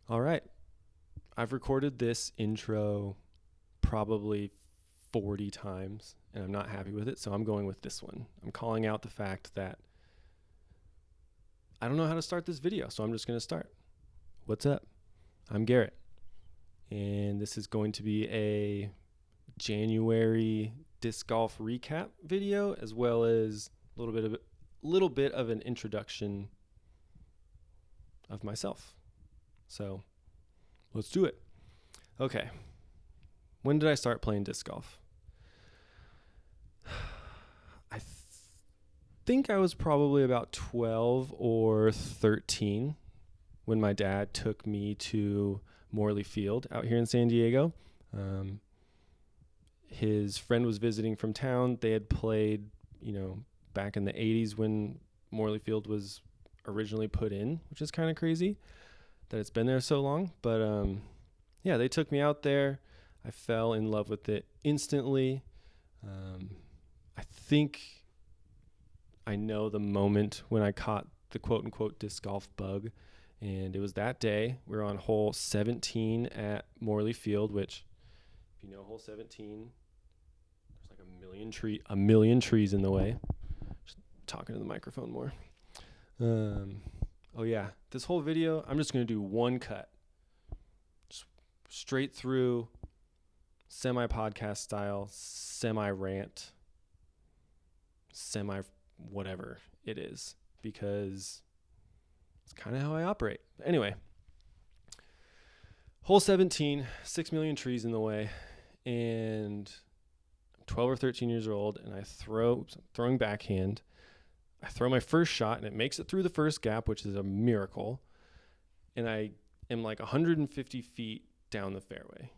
All right. I've recorded this intro probably 40 times and I'm not happy with it, so I'm going with this one. I'm calling out the fact that I don't know how to start this video, so I'm just going to start. What's up? I'm Garrett, and this is going to be a January disc golf recap video as well as a little bit of an introduction of myself. So let's do it. Okay. When did I start playing disc golf? I think I was probably about 12 or 13 when my dad took me to Morley Field out here in San Diego. His friend was visiting from town. They had played, back in the 80s when Morley Field was originally put in, which is kind of crazy that it's been there so long. But they took me out there. I fell in love with it instantly. I think I know the moment when I caught the quote-unquote disc golf bug, and it was that day. We were on hole 17 at Morley Field, which, if you know hole 17, there's like a million trees in the way. Just talking to the microphone more. This whole video, I'm just going to do one cut. Just straight through, semi-podcast style, semi-rant, semi-whatever it is, because it's kind of how I operate. Anyway, hole 17, 6 million trees in the way, and I'm 12 or 13 years old, and I'm throwing backhand. I throw my first shot, and it makes it through the first gap, which is a miracle, and I am like 150 feet down the fairway.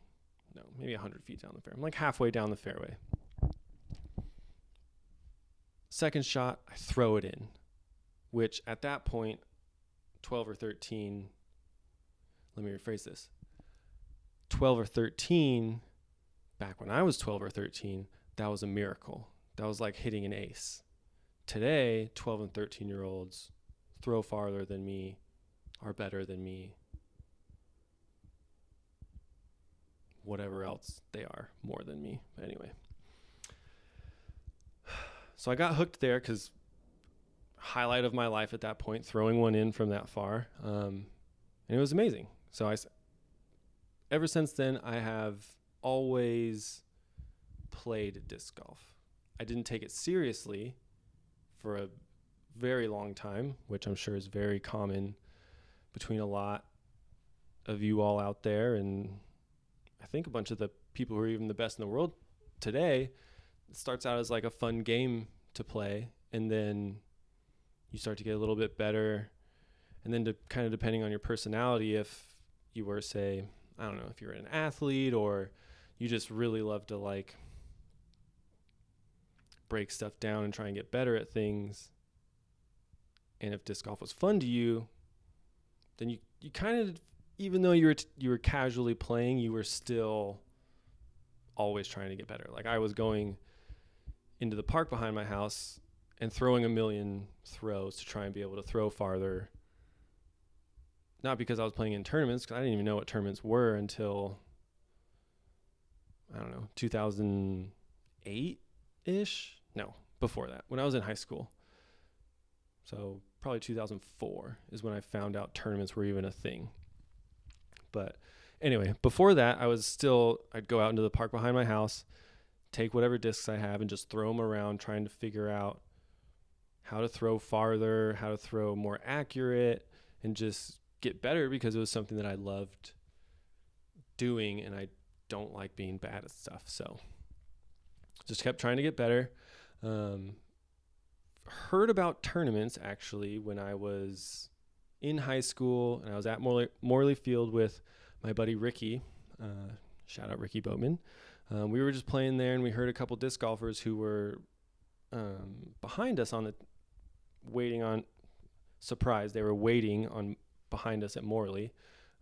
No, maybe 100 feet down the fairway. I'm like halfway down the fairway. Second shot, I throw it in, which at that point, 12 or 13, let me rephrase this. 12 or 13, back when I was 12 or 13, that was a miracle. That was like hitting an ace. Today, 12 and 13-year-olds throw farther than me, are better than me, whatever else they are, more than me. But anyway. So I got hooked there because highlight of my life at that point, throwing one in from that far. And it was amazing. So ever since then, I have always played disc golf. I didn't take it seriously for a very long time, which I'm sure is very common between a lot of you all out there. And I think a bunch of the people who are even the best in the world today, it starts out as like a fun game to play, and then you start to get a little bit better, and then kind of depending on your personality, if you were, say, I don't know, if you're an athlete or you just really love to like break stuff down and try and get better at things, and if disc golf was fun to you, then you kind of, even though you were casually playing, you were still always trying to get better. Like I was going into the park behind my house and throwing a million throws to try and be able to throw farther. Not because I was playing in tournaments, because I didn't even know what tournaments were until, 2008-ish? No, before that, when I was in high school. So probably 2004 is when I found out tournaments were even a thing. But anyway, before that, I'd go out into the park behind my house, take whatever discs I have and just throw them around, trying to figure out how to throw farther, how to throw more accurate, and just get better, because it was something that I loved doing, and I don't like being bad at stuff. So just kept trying to get better. Heard about tournaments actually when I was in high school, and I was at Morley Field with my buddy Ricky. Shout out Ricky Boatman. We were just playing there, and we heard a couple disc golfers who were behind us waiting on surprise. They were waiting on behind us at Morley.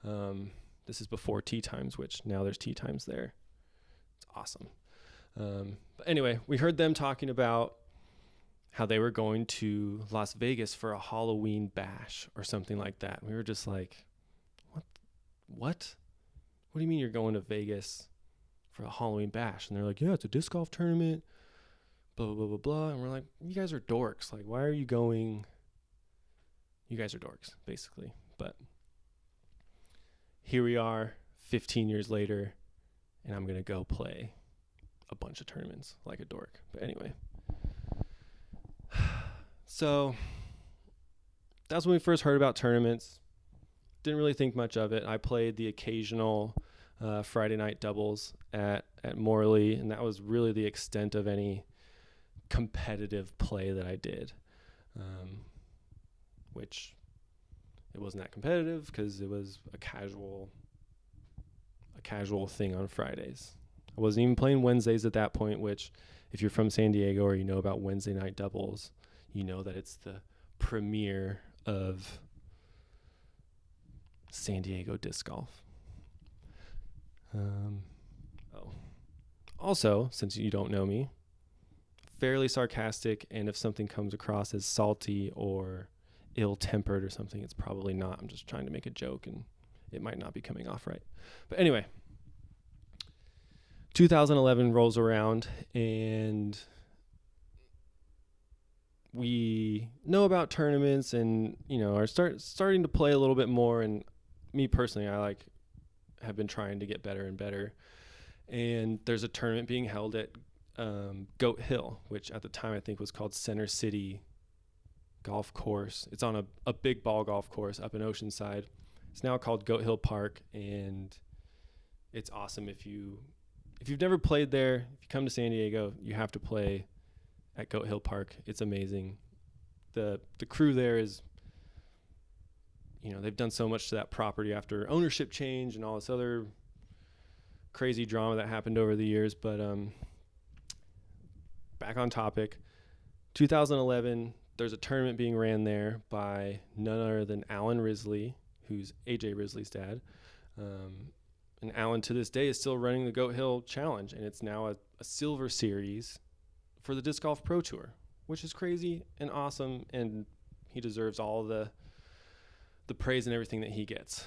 This is before tee times, which now there's tee times there. It's awesome. But anyway, we heard them talking about how they were going to Las Vegas for a Halloween bash or something like that. We were just like, what? What do you mean you're going to Vegas for a Halloween bash? And they're like, yeah, it's a disc golf tournament, blah, blah, blah, blah, blah. And we're like, you guys are dorks. Like, why are you going? You guys are dorks, basically. But here we are 15 years later, and I'm going to go play a bunch of tournaments like a dork. But anyway. So that's when we first heard about tournaments. Didn't really think much of it. I played the occasional Friday night doubles at Morley, and that was really the extent of any competitive play that I did, which it wasn't that competitive because it was a casual thing on Fridays. I wasn't even playing Wednesdays at that point, which if you're from San Diego or you know about Wednesday night doubles, you know that it's the premiere of San Diego disc golf. Also, since you don't know me, fairly sarcastic, and if something comes across as salty or ill-tempered or something, it's probably not. I'm just trying to make a joke, and it might not be coming off right. But anyway, 2011 rolls around, and we know about tournaments and, are starting to play a little bit more. And me personally, I have been trying to get better and better. And there's a tournament being held at Goat Hill, which at the time I think was called Center City Golf Course. It's on a big ball golf course up in Oceanside. It's now called Goat Hill Park, and it's awesome. If you've never played there, if you come to San Diego, you have to play at Goat Hill Park. It's amazing. The crew there is, they've done so much to that property after ownership change and all this other crazy drama that happened over the years. But back on topic, 2011, there's a tournament being ran there by none other than Alan Risley, who's AJ Risley's dad. And Alan, to this day, is still running the Goat Hill Challenge, and it's now a silver series for the Disc Golf Pro Tour, which is crazy and awesome, and he deserves all the praise and everything that he gets.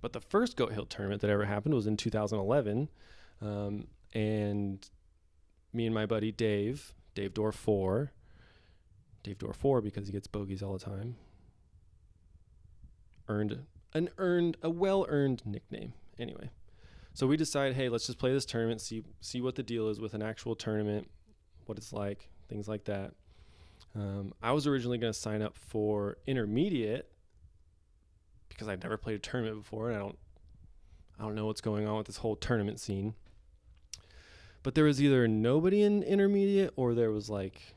But the first Goat Hill tournament that ever happened was in 2011, and me and my buddy Dave Door 4 because he gets bogeys all the time, earned a well-earned nickname. Anyway, so we decided, hey, let's just play this tournament, see what the deal is with an actual tournament, what it's like, things like that. I was originally going to sign up for intermediate because I'd never played a tournament before, and I don't know what's going on with this whole tournament scene. But there was either nobody in intermediate or there was like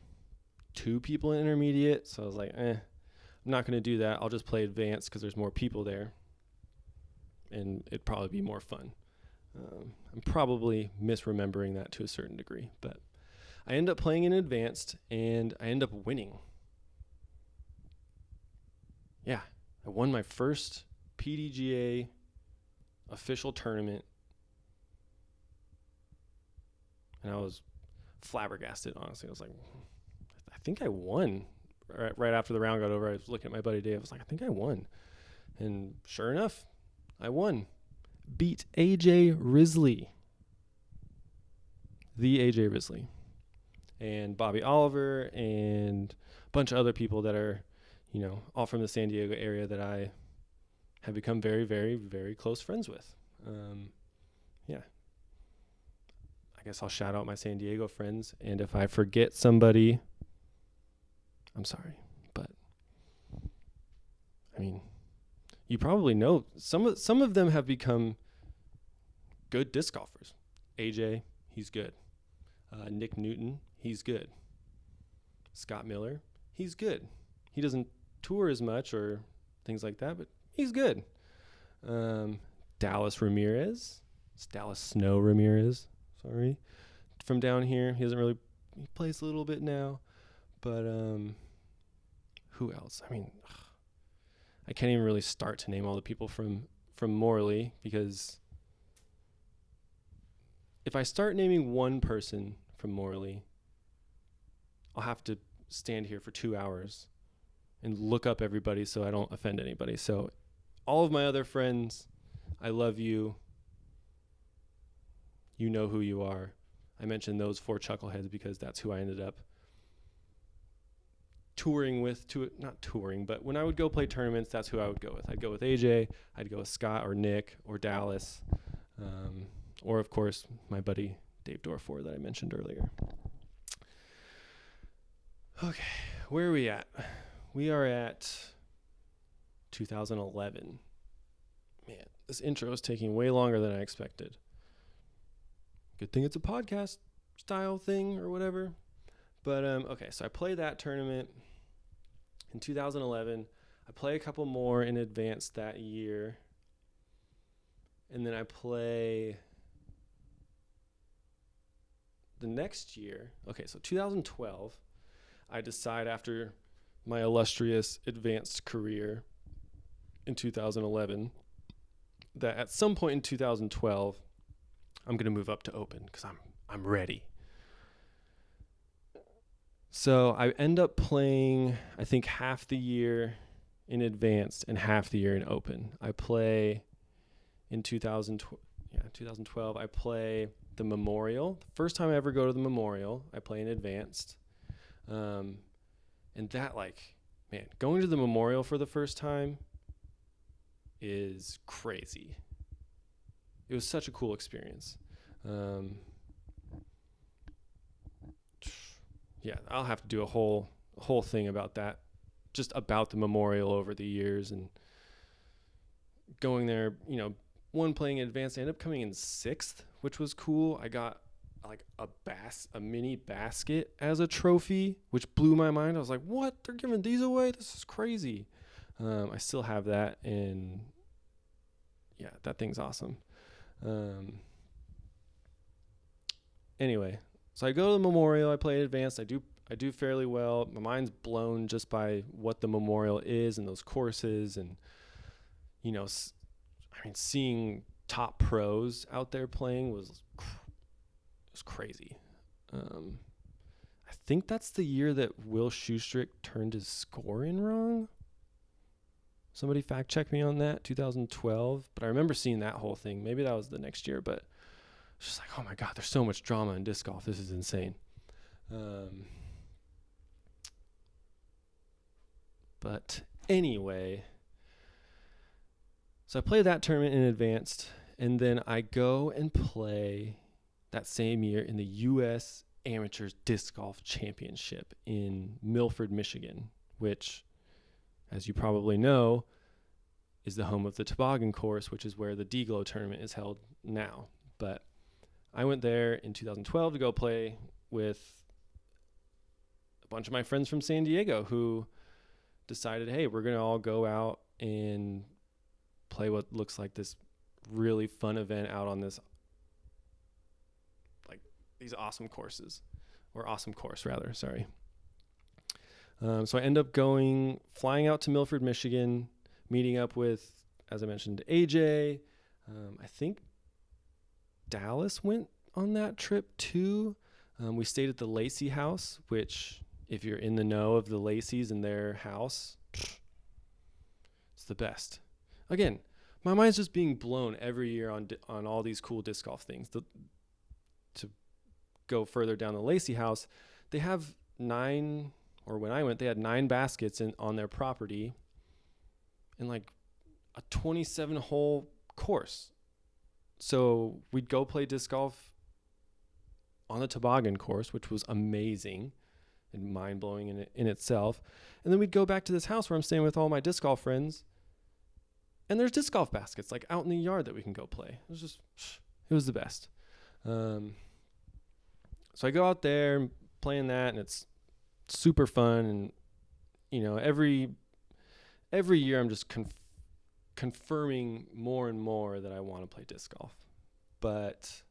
2 people in intermediate. So I was like, I'm not going to do that. I'll just play advanced because there's more people there, and it'd probably be more fun. I'm probably misremembering that to a certain degree, but I end up playing in advanced, and I end up winning. Yeah, I won my first PDGA official tournament, and I was flabbergasted, honestly. I was like, I think I won. Right after the round got over, I was looking at my buddy Dave. I was like, I think I won. And sure enough, I won. Beat AJ Risley. The AJ Risley. And Bobby Oliver and a bunch of other people that are, all from the San Diego area that I have become very, very, very close friends with. Yeah. I guess I'll shout out my San Diego friends. And if I forget somebody, I'm sorry. But, I mean, you probably know some of them have become good disc golfers. AJ, he's good. Nick Newton, he's good. Scott Miller, he's good. He doesn't tour as much or things like that, but he's good. Dallas Snow Ramirez, sorry, from down here. He plays a little bit now, but who else? I mean, I can't even really start to name all the people from Morley, because if I start naming one person from Morley, I'll have to stand here for 2 hours and look up everybody so I don't offend anybody. So all of my other friends, I love you. You know who you are. I mentioned those 4 chuckleheads because that's who I ended up touring with. Not touring, but when I would go play tournaments, that's who I would go with. I'd go with AJ, I'd go with Scott or Nick or Dallas, or of course my buddy Dave Dorfor that I mentioned earlier. Okay, where are we at? We are at 2011. Man, this intro is taking way longer than I expected. Good thing it's a podcast style thing or whatever. But, okay, so I played that tournament in 2011. I play a couple more in advance that year. And then I play the next year. Okay, so 2012, I decide after my illustrious advanced career in 2011 that at some point in 2012, I'm going to move up to open because I'm ready. So I end up playing, I think, half the year in advanced and half the year in open. I play in 2012, I play the Memorial. The first time I ever go to the Memorial, I play in advanced. And that, man, going to the Memorial for the first time is crazy. It was such a cool experience. Yeah, I'll have to do a whole thing about that, just about the Memorial over the years and going there. One playing advanced, I ended up coming in 6th, which was cool. I got a mini basket as a trophy, which blew my mind. I was like, what? They're giving these away? This is crazy. I still have that, and yeah, that thing's awesome. Anyway, so I go to the Memorial, I play advanced, I do fairly well. My mind's blown just by what the Memorial is and those courses, and seeing top pros out there playing was crazy. I think that's the year that Will Schustrick turned his score in wrong. Somebody fact check me on that, 2012. But I remember seeing that whole thing. Maybe that was the next year, but it's just like, oh my God, there's so much drama in disc golf. This is insane. But anyway, so I play that tournament in advanced, and then I go and play that same year in the U.S. Amateurs Disc Golf Championship in Milford, Michigan, which, as you probably know, is the home of the toboggan course, which is where the D-Glow tournament is held now. But I went there in 2012 to go play with a bunch of my friends from San Diego who decided, hey, we're going to all go out and play what looks like this really fun event out on this, these awesome courses, or awesome course rather, sorry. So I end up flying out to Milford, Michigan, meeting up with, as I mentioned, AJ. I think Dallas went on that trip too. We stayed at the Lacey house, which, if you're in the know of the Laceys and their house, it's the best. Again, my mind's just being blown every year on all these cool disc golf things. To go further down the Lacey house, they have 9, or when I went, they had 9 baskets on their property and a 27-hole course. So we'd go play disc golf on the toboggan course, which was amazing and mind-blowing in itself. And then we'd go back to this house where I'm staying with all my disc golf friends, and there's disc golf baskets out in the yard that we can go play. It was the best. So I go out there playing that, and it's super fun. And, every year I'm just confirming more and more that I want to play disc golf. But,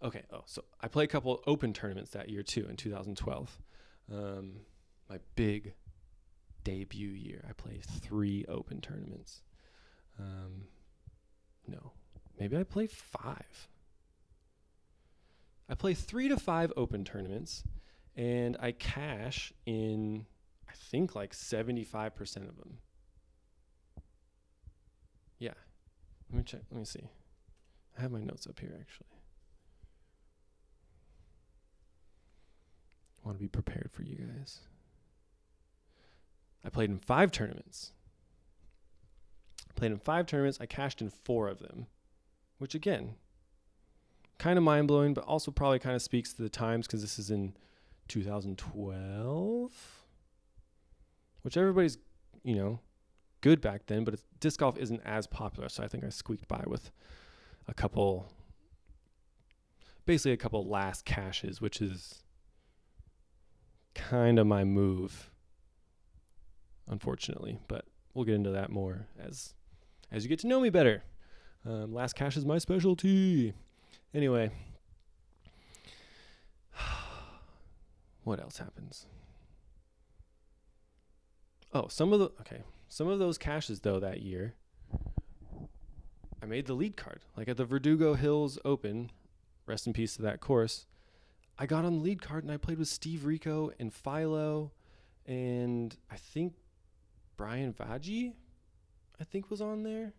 okay. So I play a couple open tournaments that year too, in 2012. My big debut year, I played 3 open tournaments. No, maybe I played 5. I play 3 to 5 open tournaments, and I cash in, I think, 75% of them. Yeah. Let me check. Let me see. I have my notes up here, actually. I want to be prepared for you guys. I played in 5 tournaments. I cashed in 4 of them, which again, kind of mind-blowing, but also probably kind of speaks to the times because this is in 2012, which everybody's, good back then, but disc golf isn't as popular, so I think I squeaked by with basically a couple last cashes, which is kind of my move, unfortunately, but we'll get into that more as you get to know me better. Last cash is my specialty. Anyway, what else happens? Oh, some of those cashes though that year, I made the lead card. Like at the Verdugo Hills Open, rest in peace to that course, I got on the lead card and I played with Steve Rico and Philo, and I think Brian Vaggi, was on there.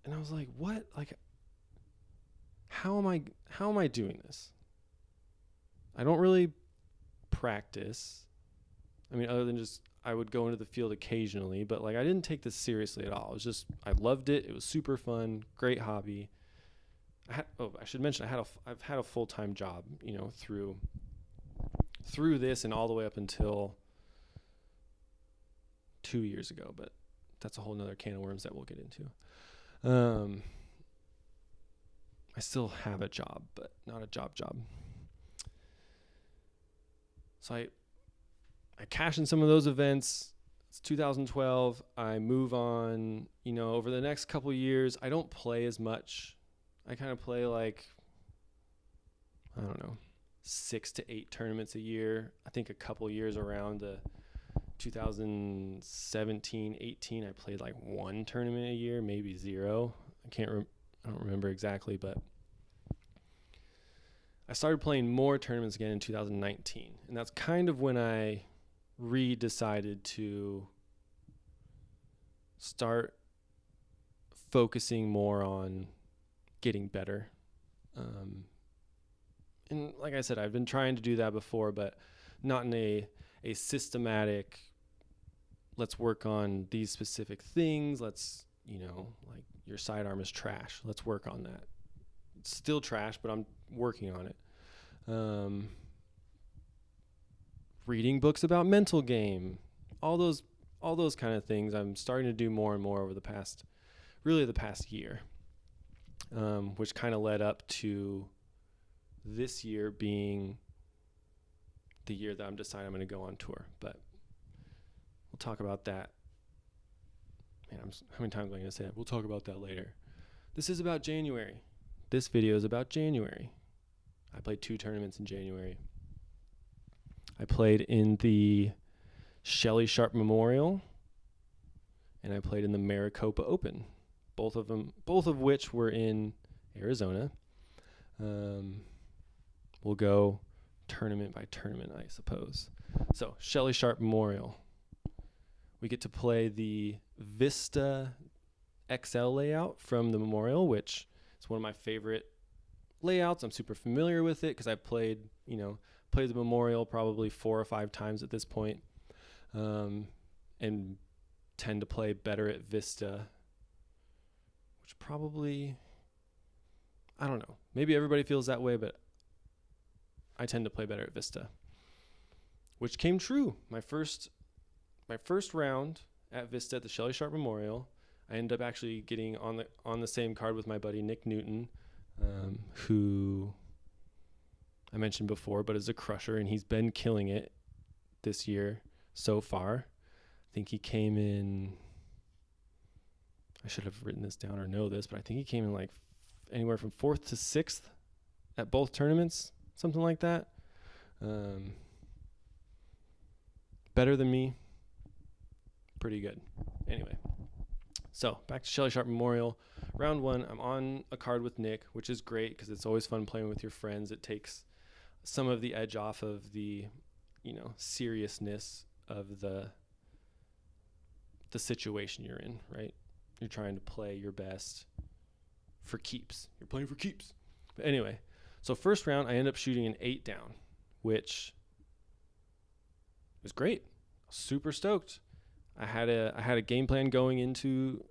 And I was like, what? Like, how am I doing this? I don't really practice. I mean, other than just, I would go into the field occasionally, but like, I didn't take this seriously at all. It was just, I loved it. It was super fun, great hobby. I should mention, I've had a full-time job, through this and all the way up until 2 years ago, but that's a whole nother can of worms that we'll get into. I still have a job, but not a job. So I cash in some of those events. It's 2012. I move on, over the next couple years. I don't play as much. I kind of play like, I don't know, 6 to 8 tournaments a year. I think a couple years around the 2017, 18, I played like 1 tournament a year, maybe 0. I don't remember exactly, but I started playing more tournaments again in 2019. And that's kind of when I decided to start focusing more on getting better. And like I said, I've been trying to do that before, but not in a systematic, let's work on these specific things. Let's, like your sidearm is trash. Let's work on that. It's still trash, but I'm working on it. Reading books about mental game, all those kind of things I'm starting to do more and more over the past year, which kind of led up to this year being the year that I'm deciding I'm going to go on tour. But we'll talk about that. Man, how many times am I going to say that? We'll talk about that later. This is about January. This video is about January. I played 2 tournaments in January. I played in the Shelly Sharp Memorial, and I played in the Maricopa Open. Both of which were in Arizona. We'll go tournament by tournament, I suppose. So, Shelly Sharp Memorial. We get to play the Vista XL layout from the Memorial, which is one of my favorite layouts. I'm super familiar with it because I played the Memorial probably 4 or 5 times at this point, and tend to play better at Vista, which probably, I don't know, maybe everybody feels that way, but I tend to play better at Vista, which came true. My first round at Vista at the Shelly Sharp Memorial, I ended up actually getting on the same card with my buddy Nick Newton, who I mentioned before, but is a crusher, and he's been killing it this year so far. I think he came in, I should have written this down or know this, but I think he came in like anywhere from 4th to 6th at both tournaments, something like that. Better than me. Pretty good. Anyway, so back to Shelly Sharp Memorial. Round 1, I'm on a card with Nick, which is great because it's always fun playing with your friends. It takes some of the edge off of the, seriousness of the situation you're in, right? You're trying to play your best for keeps. You're playing for keeps. But anyway, so first round, I end up shooting an 8 down, which was great. Super stoked. I had a game plan going into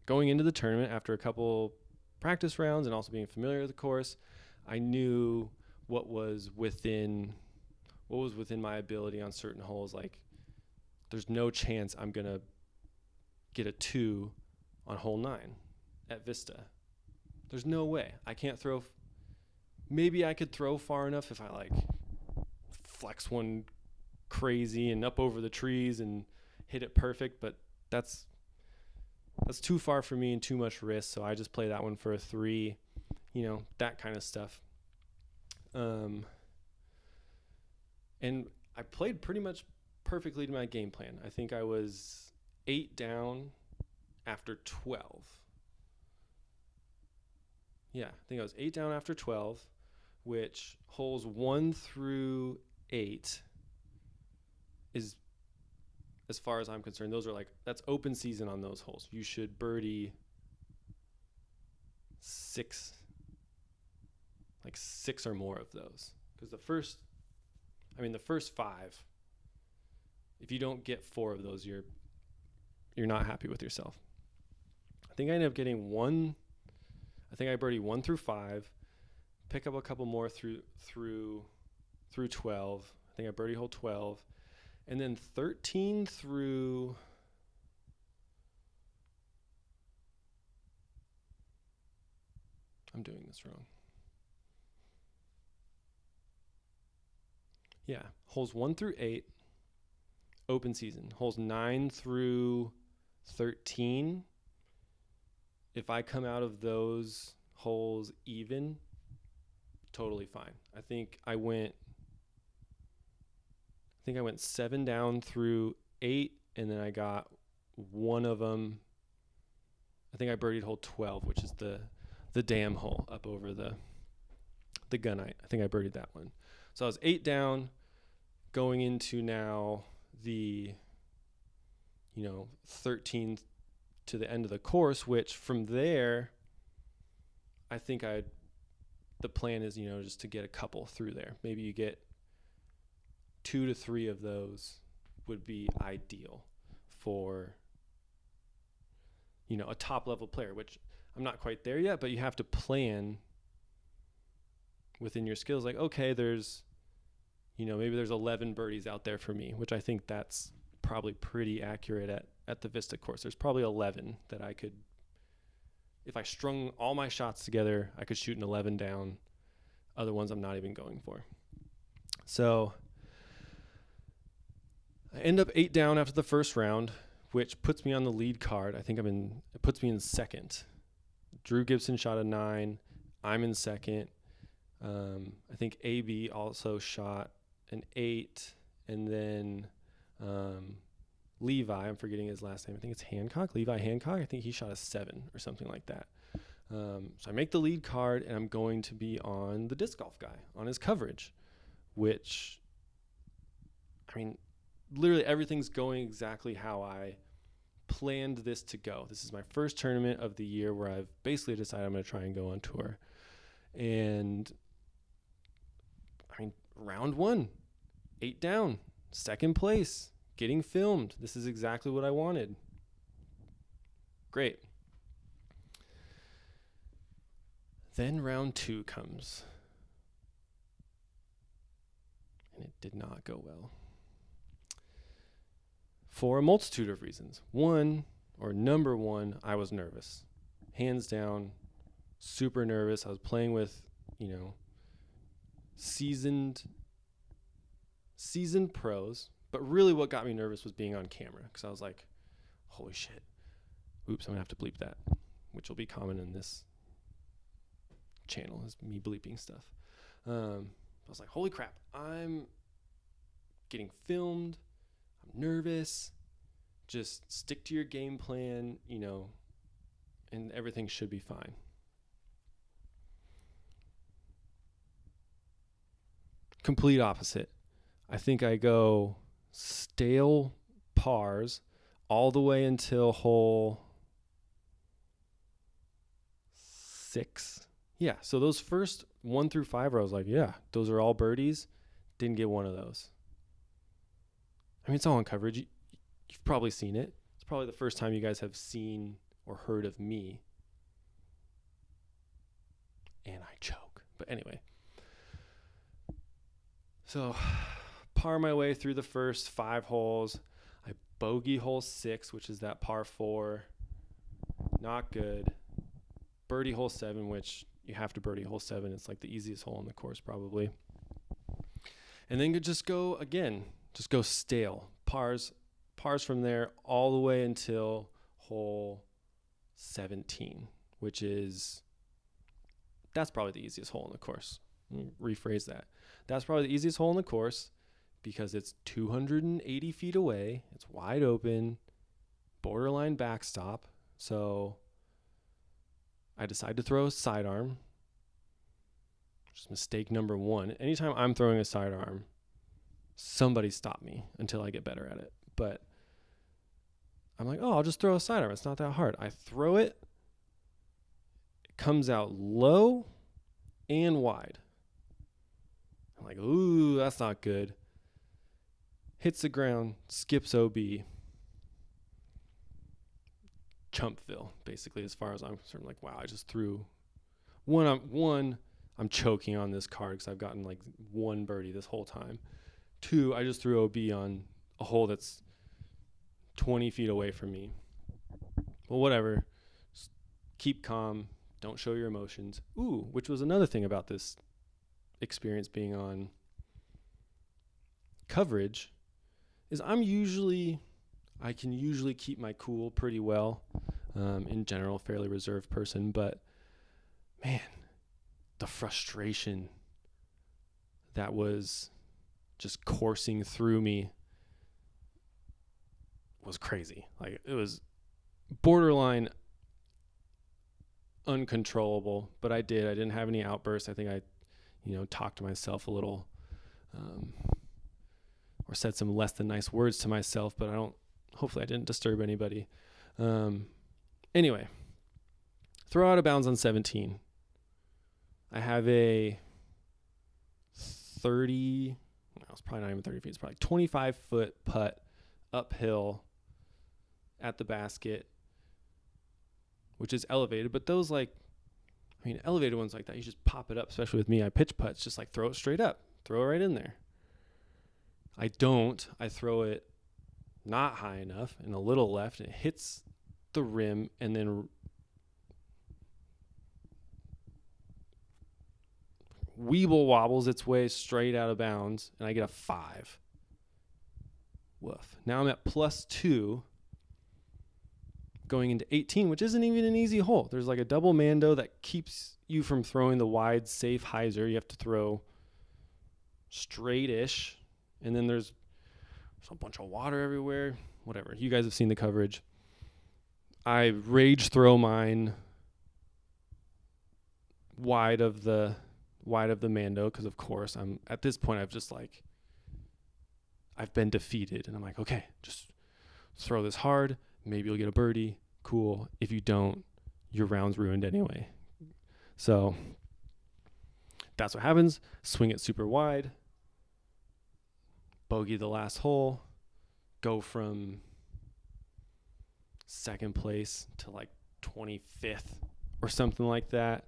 the tournament after a couple practice rounds and also being familiar with the course. I knew what was within my ability on certain holes. Like, there's no chance I'm gonna get a 2 on hole 9 at Vista. There's no way. I can't throw. Maybe I could throw far enough if I like flex one crazy and up over the trees and hit it perfect, but that's too far for me and too much risk. So I just play that one for a 3, that kind of stuff. And I played pretty much perfectly to my game plan. I think I was 8 down after 12. Yeah, I think I was 8 down after 12, which holes 1 through 8 is, as far as I'm concerned, that's open season on those holes. You should birdie 6 or more of those. Because the first 5, if you don't get 4 of those, you're not happy with yourself. I think I ended up getting 1. I think I birdied 1 through 5, pick up a couple more through 12. I think I birdied hole 12, and then 13 through I'm doing this wrong. Yeah, holes 1 through 8, open season. Holes 9 through 13. If I come out of those holes even, totally fine. I think I went 7 down through 8, and then I got one of them. I think I birdied hole 12, which is the dam hole up over the gunite. I think I birdied that one. So I was 8 down going into now the 13 to the end of the course, which from there, I think the plan is, just to get a couple through there. Maybe you get 2 to 3 of those would be ideal for, a top level player, which I'm not quite there yet, but you have to plan within your skills. Like, okay, there's, maybe there's 11 birdies out there for me, which I think that's probably pretty accurate at the Vista course. There's probably 11 that I could, if I strung all my shots together, I could shoot an 11 down. Other ones I'm not even going for. So I end up 8 down after the first round, which puts me on the lead card. I think it puts me in second. Drew Gibson shot a 9. I'm in second. I think AB also shot an 8. And then Levi, I'm forgetting his last name. I think it's Hancock. Levi Hancock. I think he shot a 7 or something like that. So I make the lead card, and I'm going to be on the disc golf guy, on his coverage, which, literally everything's going exactly how I planned this to go. This is my first tournament of the year where I've basically decided I'm going to try and go on tour. And, round 1, 8 down, second place, getting filmed. This is exactly what I wanted. Great. Then round 2 comes. And it did not go well. For a multitude of reasons. Number one, I was nervous. Hands down, super nervous. I was playing with, seasoned pros. But really what got me nervous was being on camera. Because I was like, holy shit. Oops, I'm going to have to bleep that. Which will be common in this channel, is me bleeping stuff. I was like, holy crap. I'm getting filmed. I'm nervous. Just stick to your game plan, and everything should be fine. Complete opposite. I think I go stale pars all the way until hole 6. Yeah. So those first 1 through 5, I was like, yeah, those are all birdies. Didn't get one of those. I mean, it's all on coverage. You've probably seen it. It's probably the first time you guys have seen or heard of me. And I choke. But anyway. So par my way through the first 5 holes. I bogey hole 6, which is that par 4. Not good. Birdie hole 7, which you have to birdie hole 7. It's like the easiest hole on the course probably. And then just go again. Just go stale. Pars from there all the way until hole 17, which is, that's probably the easiest hole in the course. Let me rephrase that. That's probably the easiest hole in the course because it's 280 feet away. It's wide open, borderline backstop. So I decide to throw a sidearm. Just mistake number 1. Anytime I'm throwing a sidearm, somebody stop me until I get better at it. But I'm like, oh, I'll just throw a sidearm. It's not that hard. I throw it. It comes out low and wide. I'm like, ooh, that's not good. Hits the ground, skips OB. Chumpville, basically, as far as I'm concerned. Like, wow, I just threw one. I'm choking on this card because I've gotten like 1 birdie this whole time. 2, I just threw OB on a hole that's 20 feet away from me. Well, whatever. Just keep calm. Don't show your emotions. Ooh, which was another thing about this experience being on coverage is I can usually keep my cool pretty well. In general, fairly reserved person, but man, the frustration that was just coursing through me was crazy. Like, it was borderline uncontrollable, but I didn't have any outbursts. I think I, talked to myself a little, or said some less than nice words to myself, but hopefully I didn't disturb anybody. Anyway, throw out of bounds on 17. I have a 30, it's probably not even 30 feet, it's probably 25-foot putt uphill at the basket, which is elevated, but those elevated ones like that, you just pop it up, especially with me. I pitch putts, just like throw it straight up, throw it right in there. I throw it not high enough and a little left, and it hits the rim and then weeble wobbles its way straight out of bounds, and I get a 5. Woof. Now I'm at +2 going into 18, which isn't even an easy hole. There's like a double mando that keeps you from throwing the wide, safe hyzer. You have to throw straight-ish, and then there's a bunch of water everywhere. Whatever. You guys have seen the coverage. I rage throw mine wide of the mando because, of course, I'm at this point. I've been defeated, and I'm like, okay, just throw this hard. Maybe you'll get a birdie. Cool. If you don't, your round's ruined anyway. So that's what happens. Swing it super wide. Bogey the last hole. Go from second place to like 25th or something like that.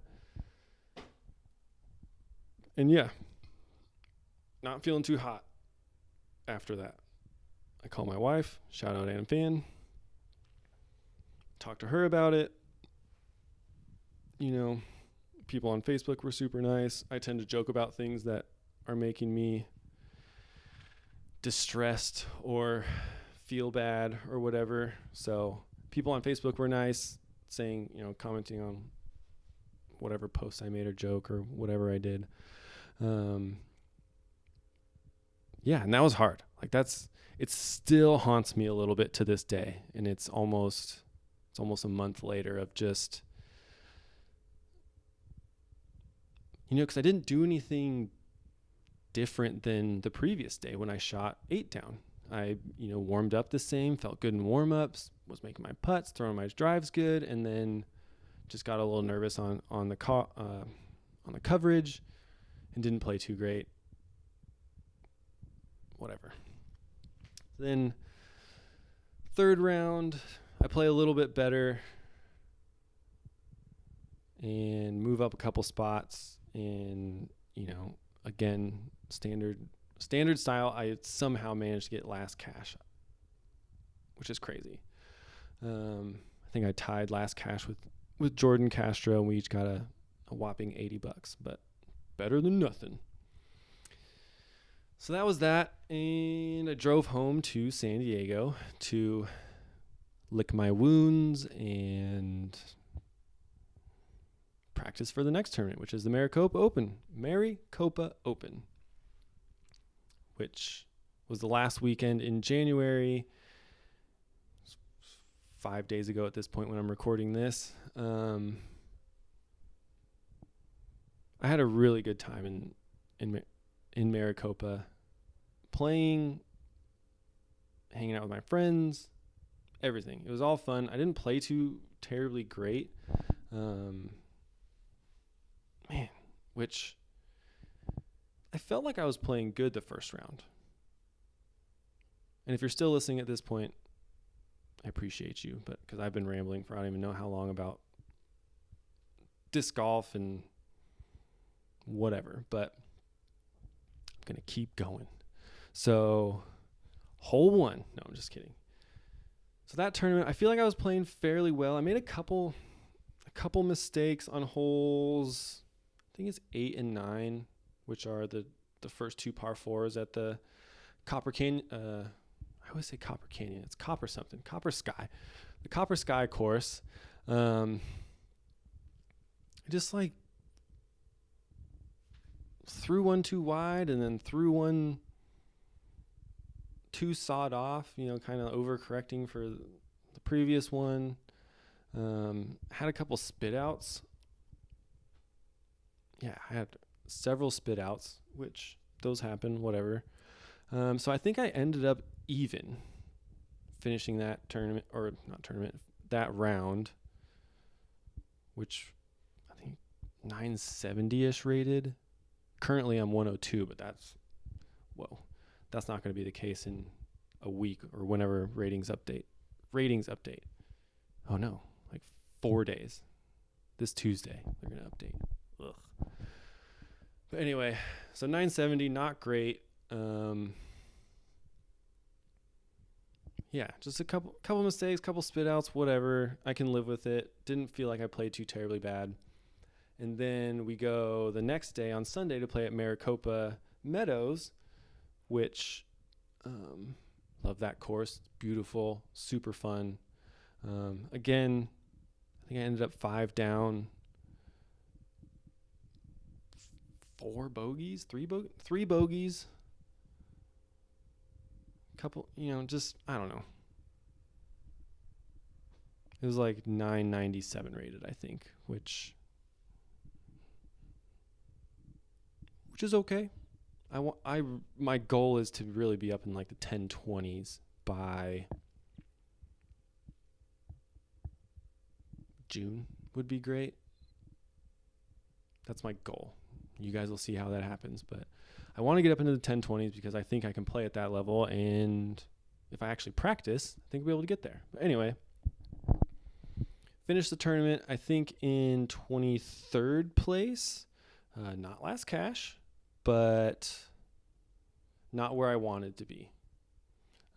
And yeah, not feeling too hot after that. I call my wife, shout out Ann Fan, talk to her about it. People on Facebook were super nice. I tend to joke about things that are making me distressed or feel bad or whatever. So people on Facebook were nice, saying, commenting on whatever post I made or joke or whatever I did. Yeah, and that was hard. It still haunts me a little bit to this day. And it's almost a month later of just, because I didn't do anything different than the previous day when I shot 8 down. I, warmed up the same, felt good in warm-ups, was making my putts, throwing my drives good, and then just got a little nervous on the coverage and didn't play too great. Whatever. Then third round, I play a little bit better and move up a couple spots, and again, standard style, I somehow managed to get last cash, which is crazy. I think I tied last cash with Jordan Castro, and we each got a whopping $80, but better than nothing. So that was that, and I drove home to San Diego to lick my wounds and practice for the next tournament, which is the Maricopa Open, which was the last weekend in January. 5 days ago at this point when I'm recording this. I had a really good time in Maricopa, playing, hanging out with my friends, everything. It was all fun. I didn't play too terribly great. Which I felt like I was playing good the first round. And if you're still listening at this point, I appreciate you, but because I've been rambling for I don't even know how long about disc golf and whatever, but I'm going to keep going. So hole 1. No, I'm just kidding. So that tournament, I feel like I was playing fairly well. I made a couple mistakes on holes, I think it's 8 and 9, which are the first 2 par 4s at the Copper Canyon. I always say Copper Canyon. It's Copper something. Copper Sky. The Copper Sky course. I just threw one too wide and then threw one too sawed off, kind of overcorrecting for the previous one. Had a couple spit outs. Yeah, I had several spit outs, which those happen, whatever. So I think I ended up even finishing that that round, which I think 970-ish rated. Currently I'm 102, but that's not going to be the case in a week or whenever ratings update. Oh no, 4 days. This Tuesday they're going to update. Ugh. But anyway, so 970, not great. Yeah, just a couple mistakes, couple spit outs, whatever. I can live with it. Didn't feel like I played too terribly bad. And then we go the next day on Sunday to play at Maricopa Meadows, which love that course. Beautiful, super fun. Again, I think I ended up 5 down, 4 bogeys, 3 bogeys. Couple, just, I don't know. It was 997 rated, I think, which is okay. My goal is to really be up in the 1020s by June would be great. That's my goal. You guys will see how that happens, but I want to get up into the 1020s because I think I can play at that level, and if I actually practice, I think I'll be able to get there. But anyway, finished the tournament, I think, in 23rd place. Not last cash, but not where I wanted to be.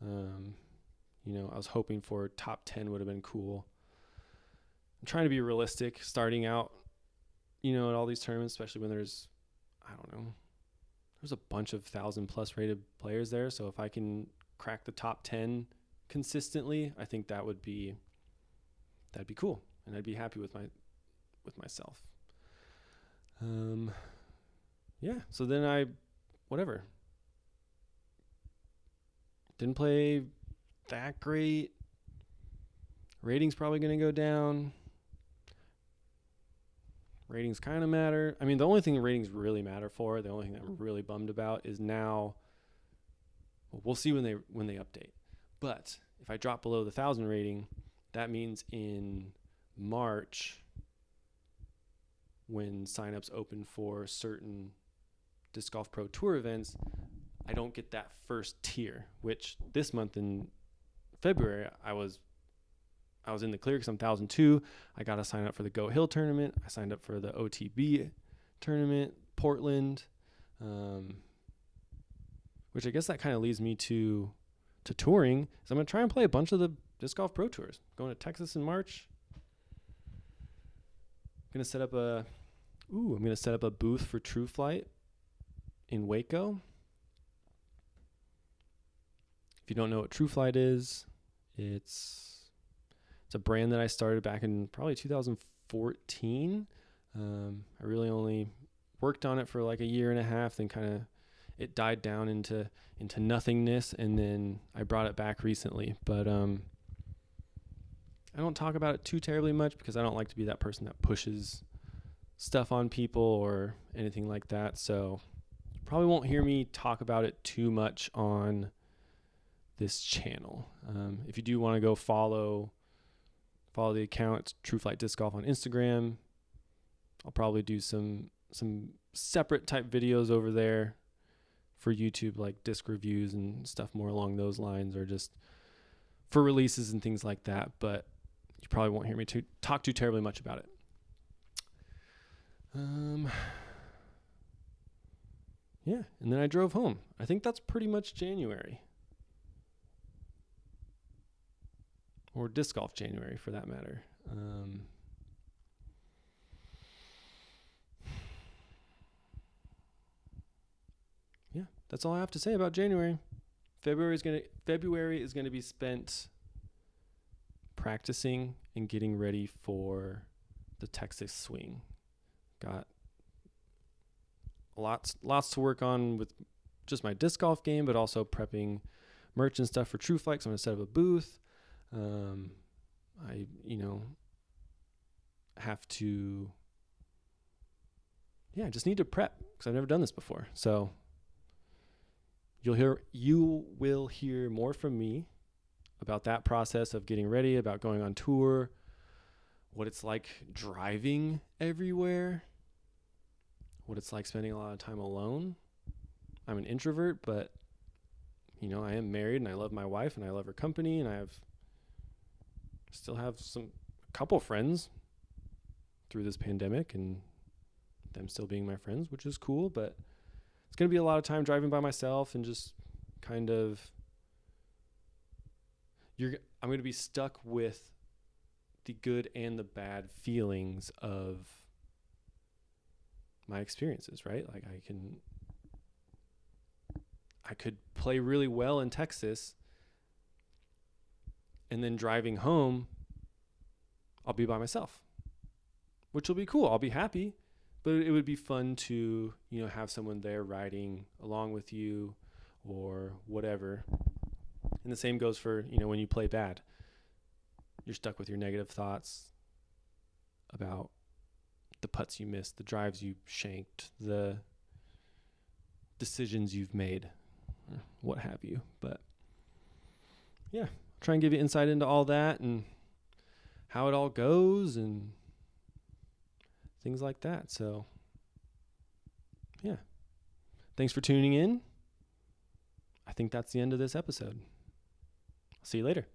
I was hoping for top 10 would have been cool. I'm trying to be realistic starting out, at all these tournaments, especially when there's a bunch of 1,000+ rated players there. So if I can crack the top 10 consistently, I think that'd be cool, and I'd be happy with myself. Yeah. So then didn't play that great. Rating's probably going to go down. Ratings kind of matter. I mean, the only thing ratings really matter for, the only thing that I'm really bummed about is now, we'll see when they update. But if I drop below the 1,000 rating, that means in March, when signups open for certain Disc Golf Pro Tour events, I don't get that first tier, which this month in February, I was in the clear because I'm 1,002. I got to sign up for the Go Hill tournament. I signed up for the OTB tournament, Portland, which I guess that kind of leads me to touring. So I'm going to try and play a bunch of the Disc Golf Pro Tours. Going to Texas in March. I'm going to set up a booth for True Flight in Waco. If you don't know what True Flight is, it's a brand that I started back in probably 2014. I really only worked on it for like a year and a half, then kind of it died down into nothingness, and then I brought it back recently. But I don't talk about it too terribly much because I don't like to be that person that pushes stuff on people or anything like that. So you probably won't hear me talk about it too much on this channel. If you do want to go follow the account, it's True Flight Disc Golf on Instagram. I'll probably do some separate type videos over there for YouTube, like disc reviews and stuff more along those lines, or just for releases and things like that. But you probably won't hear me talk too terribly much about it. Yeah, and then I drove home. I think that's pretty much January. Or disc golf January, for that matter. Yeah, that's all I have to say about January. February is gonna be spent practicing and getting ready for the Texas swing. Got lots to work on with just my disc golf game, but also prepping merch and stuff for True Flight. So I'm gonna set up a booth. I have to, just need to prep because I've never done this before. So you will hear more from me about that process of getting ready, about going on tour, what it's like driving everywhere, what it's like spending a lot of time alone. I'm an introvert, but I am married and I love my wife and I love her company, and I still have a couple friends through this pandemic and them still being my friends, which is cool. But it's going to be a lot of time driving by myself and just kind of, I'm going to be stuck with the good and the bad feelings of my experiences, right? Like I could play really well in Texas, and then driving home, I'll be by myself, which will be cool. I'll be happy, but it would be fun to, have someone there riding along with you or whatever. And the same goes for, when you play bad. You're stuck with your negative thoughts about the putts you missed, the drives you shanked, the decisions you've made, what have you. But yeah, try and give you insight into all that and how it all goes and things like that. So yeah, thanks for tuning in. I think that's the end of this episode. See you later.